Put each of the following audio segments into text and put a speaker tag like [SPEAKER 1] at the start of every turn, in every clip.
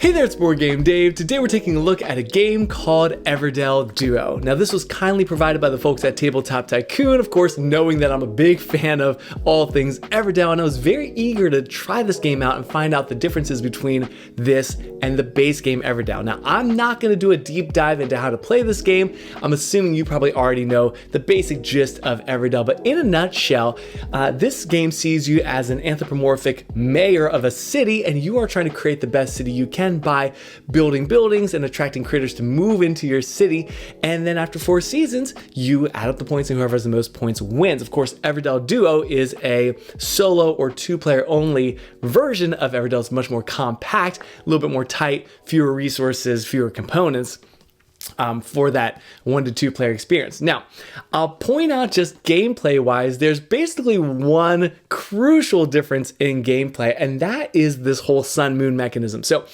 [SPEAKER 1] Hey there, it's BoardGameDave. Today we're taking a look at a game called Everdell Duo. Now this was kindly provided by the folks at Tabletop Tycoon, of course, knowing that I'm a big fan of all things Everdell, and I was very eager to try this game out and find out the differences between this and the base game Everdell. Now I'm not going to do a deep dive into how to play this game. I'm assuming you probably already know the basic gist of Everdell, but in a nutshell, this game sees you as an anthropomorphic mayor of a city, and you are trying to create the best city you can by building buildings and attracting critters to move into your city. And then after 4 seasons, you add up the points and whoever has the most points wins. Of course, Everdell Duo is a solo or 2-player only version of Everdell. It's much more compact, a little bit more tight, fewer resources, fewer components. For that 1 to 2 player experience. Now, I'll point out just gameplay wise, there's basically one crucial difference in gameplay, and that is this whole sun moon mechanism. So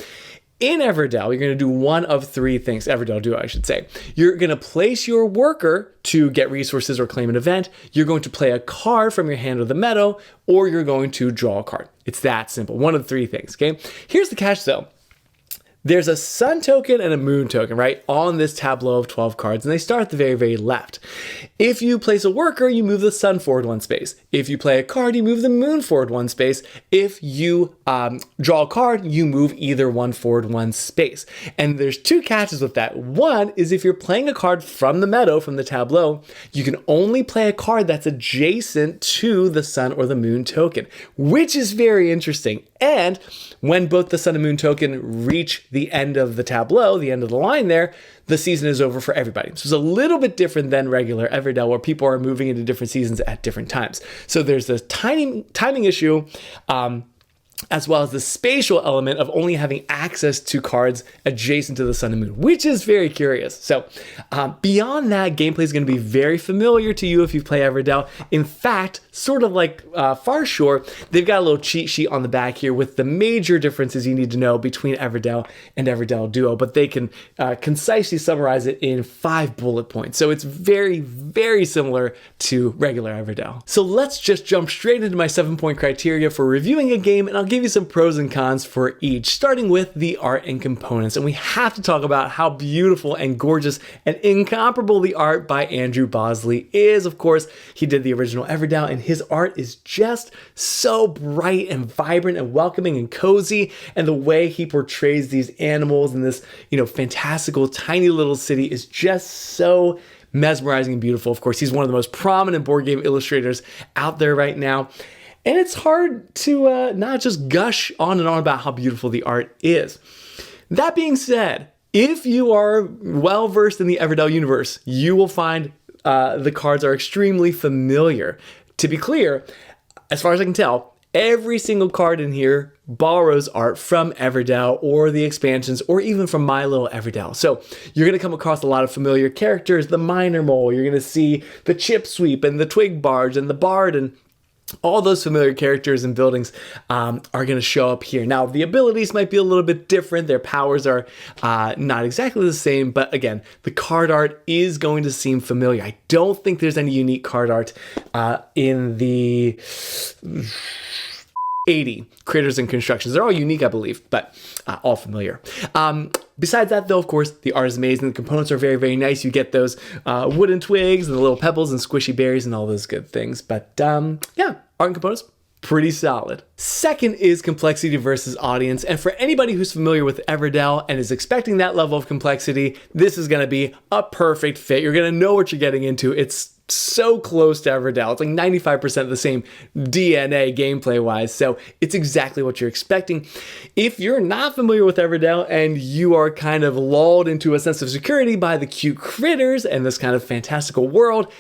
[SPEAKER 1] in Everdell, you're going to do one of 3 things, Everdell Duo, I should say. You're going to place your worker to get resources or claim an event. You're going to play a card from your hand or the meadow, or you're going to draw a card. It's that simple. One of 3 things, okay? Here's the catch though. There's a sun token and a moon token, right, on this tableau of 12 cards, and they start at the very, very left. If you place a worker, you move the sun forward 1 space. If you play a card, you move the moon forward 1 space. If you draw a card, you move either one forward 1 space. And there's 2 catches with that. One is if you're playing a card from the meadow, from the tableau, you can only play a card that's adjacent to the sun or the moon token, which is very interesting. And when both the sun and moon token reach the end of the tableau, the end of the line there, the season is over for everybody. So it's a little bit different than regular Everdell, where people are moving into different seasons at different times. So there's this timing issue, as well as the spatial element of only having access to cards adjacent to the sun and moon, which is very curious. So beyond that, gameplay is going to be very familiar to you if you play Everdell. In fact, sort of like Far Shore, they've got a little cheat sheet on the back here with the major differences you need to know between Everdell and Everdell Duo, but they can concisely summarize it in 5 bullet points. So it's very, very similar to regular Everdell. So let's just jump straight into my 7-point criteria for reviewing a game, and I'll give you some pros and cons for each, starting with the art and components. And we have to talk about how beautiful and gorgeous and incomparable the art by Andrew Bosley is. Of course, he did the original Everdell, and his art is just so bright and vibrant and welcoming and cozy. And the way he portrays these animals in this, fantastical, tiny little city is just so mesmerizing and beautiful. Of course, he's one of the most prominent board game illustrators out there right now. And it's hard to not just gush on and on about how beautiful the art is. That being said, if you are well versed in the Everdell universe, you will find the cards are extremely familiar. To be clear, as far as I can tell, every single card in here borrows art from Everdell or the expansions or even from My Little Everdell. So you're going to come across a lot of familiar characters, the Miner Mole, you're going to see the Chip Sweep and the Twig Barge and the Bard, and all those familiar characters and buildings are going to show up here. Now, the abilities might be a little bit different. Their powers are not exactly the same, but again, the card art is going to seem familiar. I don't think there's any unique card art in the 80 critters and constructions. They're all unique, I believe, but all familiar. Besides that, though, of course, the art is amazing. The components are very, very nice. You get those wooden twigs and the little pebbles and squishy berries and all those good things. But yeah, art and components, pretty solid. Second is complexity versus audience. And for anybody who's familiar with Everdell and is expecting that level of complexity, this is going to be a perfect fit. You're going to know what you're getting into. It's so close to Everdell. It's like 95% the same DNA gameplay wise. So it's exactly what you're expecting. If you're not familiar with Everdell and you are kind of lulled into a sense of security by the cute critters and this kind of fantastical world,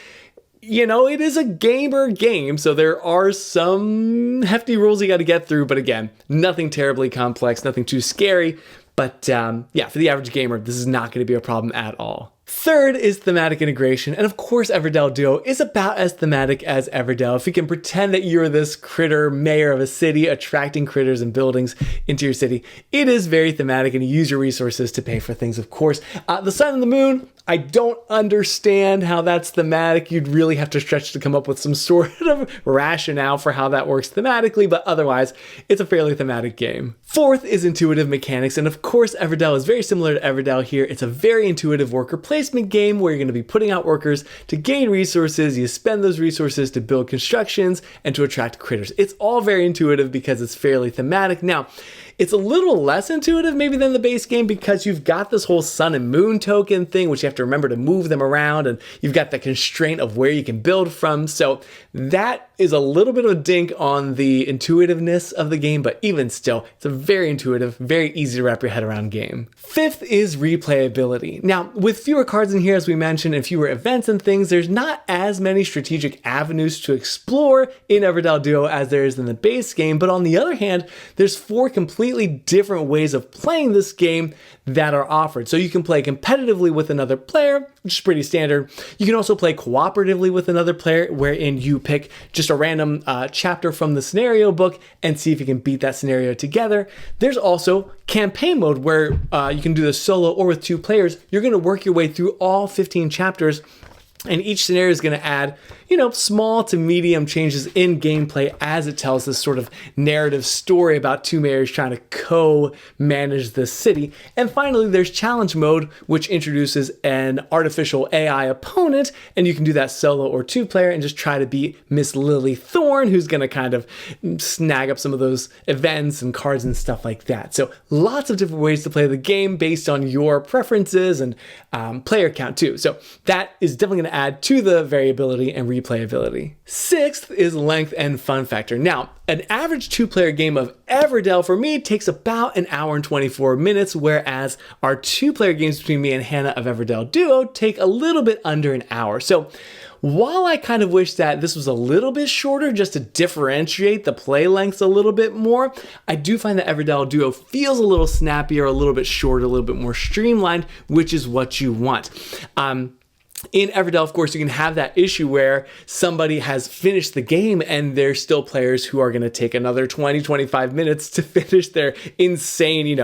[SPEAKER 1] it is a gamer game, so there are some hefty rules you got to get through. But again, nothing terribly complex, nothing too scary. But yeah, for the average gamer, this is not going to be a problem at all. Third is thematic integration, and of course Everdell Duo is about as thematic as Everdell. If you can pretend that you're this critter mayor of a city attracting critters and buildings into your city, it is very thematic, and you use your resources to pay for things, of course. The sun and the moon, I don't understand how that's thematic. You'd really have to stretch to come up with some sort of rationale for how that works thematically, but otherwise, it's a fairly thematic game. Fourth is intuitive mechanics, and of course, Everdell is very similar to Everdell here. It's a very intuitive worker placement game where you're going to be putting out workers to gain resources. You spend those resources to build constructions and to attract critters. It's all very intuitive because it's fairly thematic. Now, it's a little less intuitive maybe than the base game because you've got this whole sun and moon token thing, which you have to remember to move them around, and you've got the constraint of where you can build from. So that is a little bit of a dink on the intuitiveness of the game, but even still, it's a very intuitive, very easy to wrap your head around game. Fifth is replayability. Now, with fewer cards in here, as we mentioned, and fewer events and things, there's not as many strategic avenues to explore in Everdell Duo as there is in the base game, but on the other hand, there's 4 completely different ways of playing this game that are offered. So you can play competitively with another player, which is pretty standard. You can also play cooperatively with another player, wherein you pick just a random chapter from the scenario book and see if you can beat that scenario together. There's also campaign mode where you can do this solo or with 2 players. You're going to work your way through all 15 chapters, and each scenario is going to add, small to medium changes in gameplay as it tells this sort of narrative story about 2 mayors trying to co-manage the city. And finally, there's challenge mode, which introduces an artificial AI opponent, and you can do that solo or 2-player and just try to beat Miss Lily Thorne, who's going to kind of snag up some of those events and cards and stuff like that. So lots of different ways to play the game based on your preferences and player count too. So that is definitely going to add to the variability and replayability. Sixth is length and fun factor. Now, an average 2-player game of Everdell for me takes about an hour and 24 minutes, whereas our 2-player games between me and Hannah of Everdell Duo take a little bit under an hour. So while I kind of wish that this was a little bit shorter just to differentiate the play lengths a little bit more, I do find that Everdell Duo feels a little snappier, a little bit shorter, a little bit more streamlined, which is what you want. In Everdell, of course, you can have that issue where somebody has finished the game and there's still players who are going to take another 20, 25 minutes to finish their insane,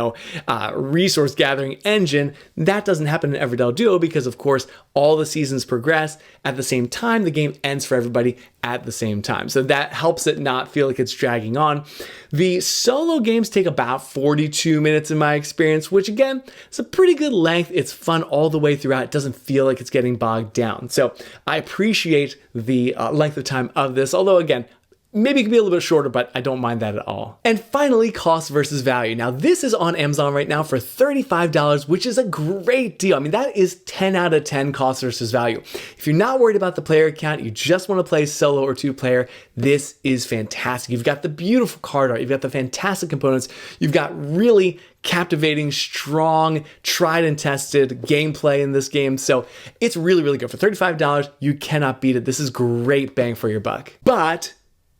[SPEAKER 1] resource gathering engine. That doesn't happen in Everdell Duo because, of course, all the seasons progress at the same time. The game ends for everybody at the same time. So that helps it not feel like it's dragging on. The solo games take about 42 minutes in my experience, which again, is a pretty good length. It's fun all the way throughout. It doesn't feel like it's getting bogged down. So I appreciate the length of time of this, although again, maybe it could be a little bit shorter, but I don't mind that at all. And finally, cost versus value. Now, this is on Amazon right now for $35, which is a great deal. I mean, that is 10 out of 10 cost versus value. If you're not worried about the player count, you just want to play solo or 2-player, this is fantastic. You've got the beautiful card art, you've got the fantastic components, you've got really captivating, strong, tried and tested gameplay in this game. So it's really, really good. For $35, you cannot beat it. This is great bang for your buck. But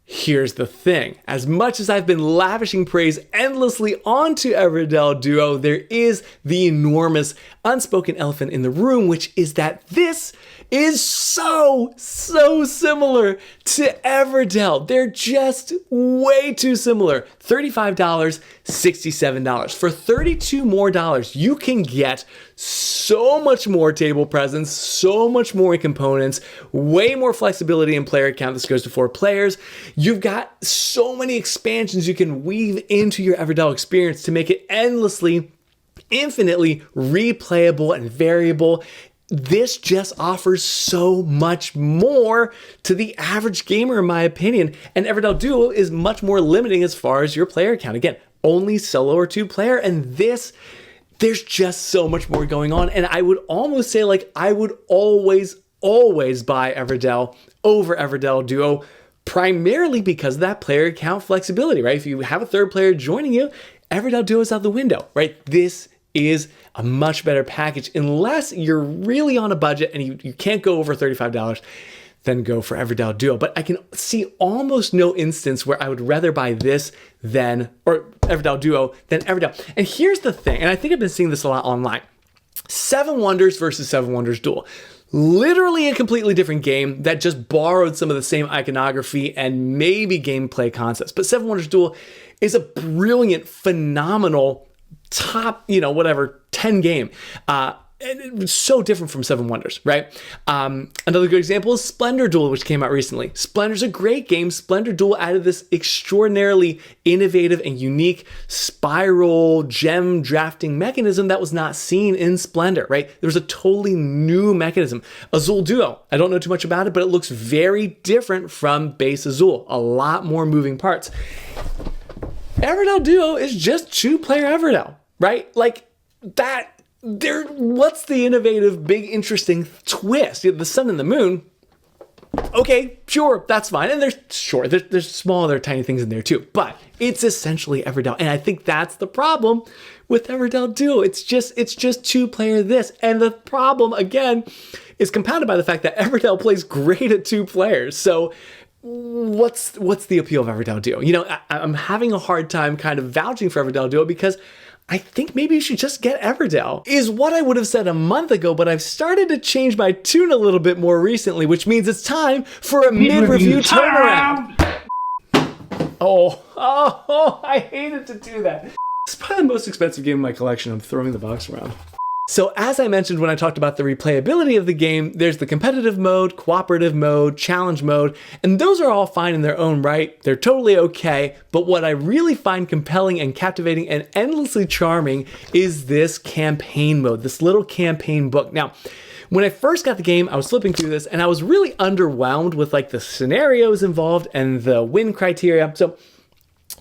[SPEAKER 1] here's the thing. As much as I've been lavishing praise endlessly onto Everdell Duo, there is the enormous unspoken elephant in the room, which is that this is so similar to Everdell. They're just way too similar. $35, $67. For $32 more, you can get so much more table presence, so much more components, way more flexibility in player count. This goes to 4 players. You've got so many expansions you can weave into your Everdell experience to make it endlessly, infinitely replayable and variable. This just offers so much more to the average gamer, in my opinion. And Everdell Duo is much more limiting as far as your player count. Again, only solo or 2-player, and this, there's just so much more going on. And I would almost say, I would always buy Everdell over Everdell Duo, primarily because of that player count flexibility, right? If you have a 3rd player joining you, Everdell Duo is out the window, right? This is a much better package unless you're really on a budget and you can't go over $35, then go for Everdell Duo. But I can see almost no instance where I would rather buy this or Everdell Duo than Everdell. And here's the thing, and I think I've been seeing this a lot online. Seven Wonders versus Seven Wonders Duel. Literally a completely different game that just borrowed some of the same iconography and maybe gameplay concepts. But Seven Wonders Duel is a brilliant, phenomenal, top, 10 game. And it's so different from Seven Wonders, right? Another good example is Splendor Duel, which came out recently. Splendor's a great game. Splendor Duel added this extraordinarily innovative and unique spiral gem drafting mechanism that was not seen in Splendor, right? There was a totally new mechanism. Azul Duo, I don't know too much about it, but it looks very different from base Azul. A lot more moving parts. Everdell Duo is just two-player Everdell, right? Like that. What's the innovative, big, interesting twist? The sun and the moon. Okay, sure, that's fine. And there's small other tiny things in there too, but it's essentially Everdell. And I think that's the problem with Everdell Duo. It's just two-player this. And the problem, again, is compounded by the fact that Everdell plays great at two players. So what's the appeal of Everdell Duo? I'm having a hard time kind of vouching for Everdell Duo because I think maybe you should just get Everdell, is what I would have said a month ago, but I've started to change my tune a little bit more recently, which means it's time for a mid-review turnaround. Oh, I hated to do that. It's probably the most expensive game in my collection. I'm throwing the box around. So as I mentioned when I talked about the replayability of the game, there's the competitive mode, cooperative mode, challenge mode, and those are all fine in their own right. They're totally okay, but what I really find compelling and captivating and endlessly charming is this campaign mode, this little campaign book. Now, when I first got the game, I was flipping through this and I was really underwhelmed with like the scenarios involved and the win criteria. So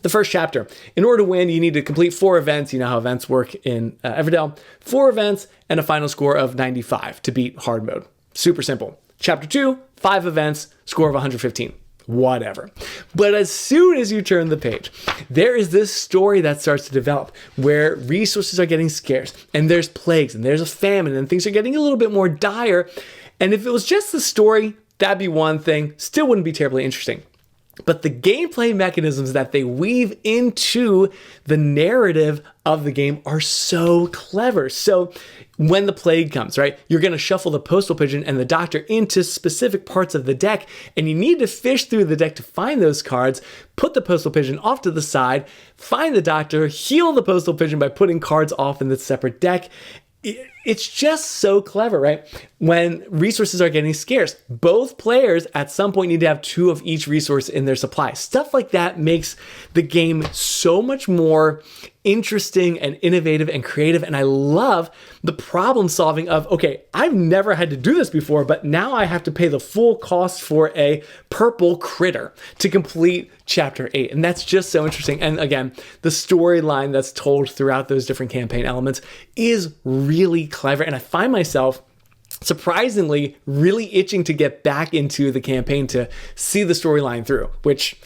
[SPEAKER 1] the first chapter, in order to win, you need to complete 4 events. You know how events work in Everdell. 4 events and a final score of 95 to beat hard mode. Super simple. Chapter 2, 5 events, score of 115. Whatever. But as soon as you turn the page, there is this story that starts to develop where resources are getting scarce and there's plagues and there's a famine and things are getting a little bit more dire. And if it was just the story, that'd be one thing. Still wouldn't be terribly interesting. But the gameplay mechanisms that they weave into the narrative of the game are so clever. So when the plague comes, right, you're going to shuffle the postal pigeon and the doctor into specific parts of the deck, and you need to fish through the deck to find those cards, put the postal pigeon off to the side, find the doctor, heal the postal pigeon by putting cards off in the separate deck. It's just so clever, right? When resources are getting scarce, both players at some point need to have 2 of each resource in their supply. Stuff like that makes the game so much more interesting and innovative and creative. And I love the problem solving of, okay, I've never had to do this before, but now I have to pay the full cost for a purple critter to complete chapter 8. And that's just so interesting. And again, the storyline that's told throughout those different campaign elements is really clever. And I find myself surprisingly really itching to get back into the campaign to see the storyline through, which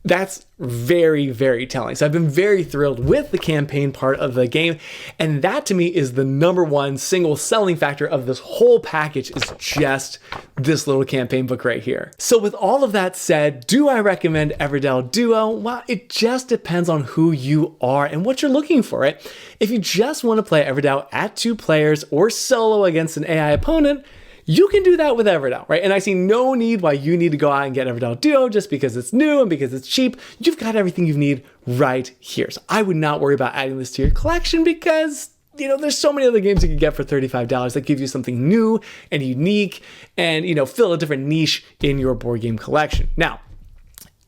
[SPEAKER 1] that's very, very telling. So I've been very thrilled with the campaign part of the game. And that to me is the number one single selling factor of this whole package, is just this little campaign book right here. So with all of that said, do I recommend Everdell Duo? Well, it just depends on who you are and what you're looking for, right? If you just want to play Everdell at 2 players or solo against an AI opponent, you can do that with Everdell, right? And I see no need why you need to go out and get Everdell Duo just because it's new and because it's cheap. You've got everything you need right here. So I would not worry about adding this to your collection because, there's so many other games you can get for $35 that give you something new and unique and, fill a different niche in your board game collection. Now,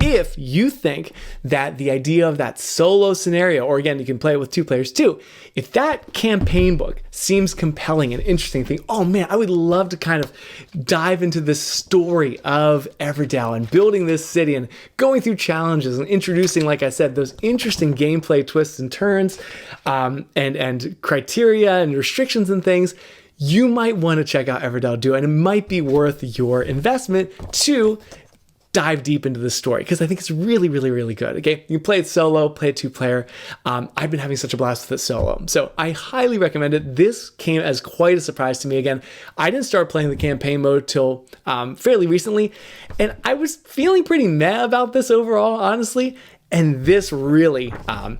[SPEAKER 1] if you think that the idea of that solo scenario, or again, you can play it with 2 players too, if that campaign book seems compelling and interesting, think, oh man, I would love to kind of dive into this story of Everdell and building this city and going through challenges and introducing, like I said, those interesting gameplay twists and turns and criteria and restrictions and things, you might want to check out Everdell Duo, and it might be worth your investment to dive deep into this story because I think it's really, really, really good. Okay, you can play it solo, play it 2-player. I've been having such a blast with it solo, so I highly recommend it. This came as quite a surprise to me. Again, I didn't start playing the campaign mode till fairly recently, and I was feeling pretty meh about this overall, honestly. And this really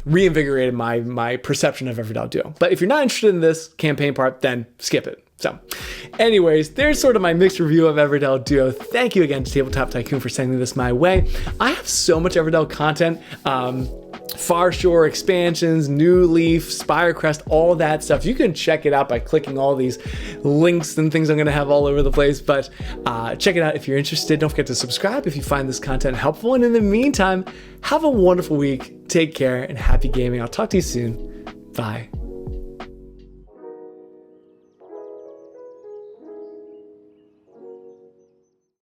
[SPEAKER 1] reinvigorated my perception of Everdell Duo. But if you're not interested in this campaign part, then skip it. So anyways, there's sort of my mixed review of Everdell Duo. Thank you again to Tabletop Tycoon for sending this my way. I have so much Everdell content. Far Shore expansions, New Leaf, Spirecrest, all that stuff. You can check it out by clicking all these links and things I'm going to have all over the place. But check it out if you're interested. Don't forget to subscribe if you find this content helpful. And in the meantime, have a wonderful week. Take care and happy gaming. I'll talk to you soon. Bye.